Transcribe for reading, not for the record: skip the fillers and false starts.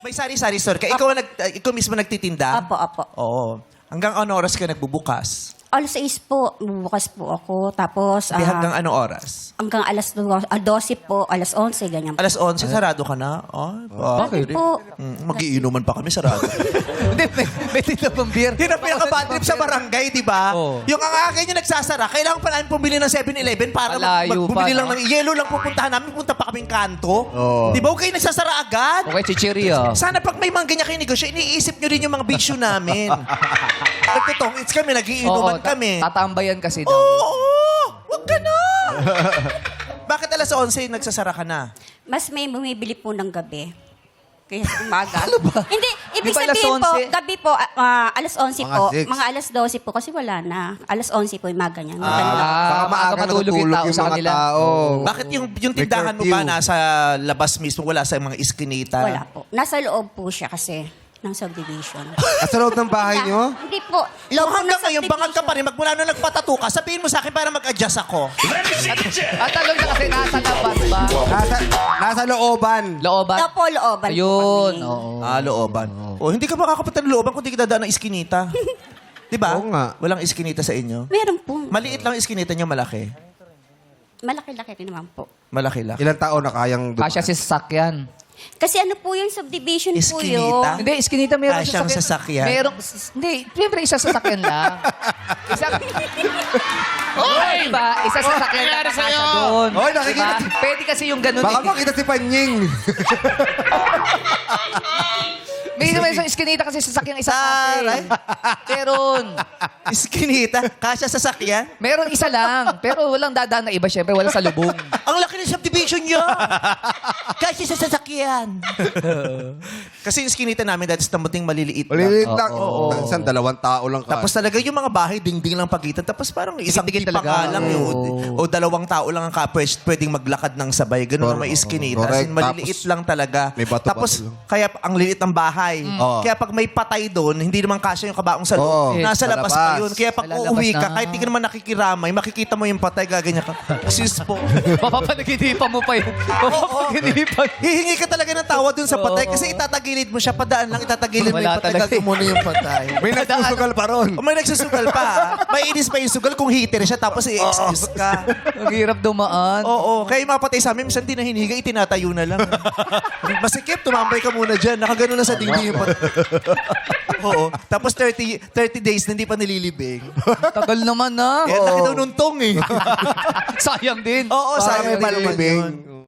May sari-sari store ka. Ikaw mismo nagtitinda? Apo, apo. Oo. Hanggang ano oras ka nagbubukas? Alas 6 po, bukas po ako. Tapos, Di hanggang ano oras? hanggang alas 12 po, alas 11, ganyan po. Alas 11, sarado ka na? Ay, Bakit po? Magiinuman pa kami, sarado. Hindi, may tinda pang beer. Yun ang pinaka-bad trip sa barangay, di ba? Oo. Yung ang akin yung nagsasara, kailangan pa namin pumili ng 7-Eleven para Malayo bumili pa, lang no? ng yelo lang pupuntahan namin, punta pa kaming kanto. Oo. Di ba? Huwag kayo nagsasara agad. Okay, chichirya. Sana pag may mga ganyan kayo negosyo, iniisip nyo rin yung mga bisyo namin. Nagtutong, it's kami, nagiinuman kami. Tatambayan kasi daw. Oo! Huwag ka na! Bakit alas 11 nagsasara ka na? Mas may bumibili po ng gabi. Kaya sa umaga. Ano ba? Hindi, ibig Di ba alas sabihin po, 11? gabi po, alas 11 Mga po, 6. mga alas 12 po, kasi wala na. Alas 11 po, yung mga ganyan. Baka Maaga maaga matulog yung tao yung sa mga kanila. tao. Bakit yung May tindahan mo ba curfew. nasa labas mismo, wala sa mga iskinita? Wala po. Nasa loob po siya kasi ng subdivision. Sa loob ng bahay nyo? Hindi po. Kung Loob po ng hanggang ngayon, bangag ka subdivision. pa rin, magmula nung nagpatato ka, sabihin mo sa akin para mag-adjust ako. At talong na kasi nasa labas ba? Nasa looban. Looban? Opo, looban po Ayun, kami. oo. Looban. Oh, hindi ka makakapunta ng looban kung di ka dadaan ng iskinita. Di ba? Oo nga. Walang iskinita sa inyo. Meron po. Maliit lang iskinita niyo, malaki. Malaki-laki rin naman po. Malaki lang. Ilang tao na kayang dumaan? Kasya si sasakyan. Kasi ano po yung subdivision po Iskinita? yun. Hindi, iskinita meron Kasyang sasakyan. Merong, hindi, siyempre isa sasakyan lang. Isang... Oy! Diba? Isa sasakyan lang na kasya doon. Oy, nakikita Diba? Pwede kasi yung ganun. Baka eh. makita si Panying. May naman isang iskinita kasi sasakyan isa Taray. kasi. Meron. Iskinita? Kasya sasakyan? Meron isa lang. Pero walang dadaan na iba, siyempre. Walang salubong. Ang laki ng subdivision niya. Kasi sa sasakyan. Kasi yung iskinita namin dati sa Tamuting maliliit lang. Maliliit lang. Oo. Minsan, 2 tao lang ka. Tapos talaga yung mga bahay, dingding lang pagitan. Tapos parang isang Dikit-dikit tipa talaga. nga lang yung, o 2 tao lang ang pwedeng maglakad ng sabay. Ganun ang may iskinita. As Correct. in, maliliit Tapos, lang talaga. may bato-bato Tapos, lang. kaya ang liit ng bahay. Oo. Kaya pag may patay doon, hindi naman kasya yung kabaong sa Oo. loob. Nasa Sa labas labas. pa yun. Kaya pag Lalabas uuwi ka, na. kahit di ka naman nakikiramay, makikita mo yung patay, gaganyan ka. Sis po. Papapanaginipan mo pa yun. Papapanaginipan. Hihingi ka talaga ng tawa dun sa patay kasi itatagilid mo siya, padaan lang, itatagilid mo Wala yung patay, talaga gagawin mo na yung patay. May nagsusugal pa ron. O may nagsusugal pa, ha? May inis pa yung sugal kung heater siya, tapos i-excuse ka. Ang hirap dumaan. Oo, kaya yung mga patay sa amin, minsan di na hinihiga, itinatayo na lang. Masikip, tumambay ka muna dyan, nakagano na sa dingding yung patay. Oo, tapos 30 days na hindi pa nililibing. Tagal naman na. Kaya laki daw nung tong eh. Sayang din. Oo, sayang Parang pa naman nililibing. yun.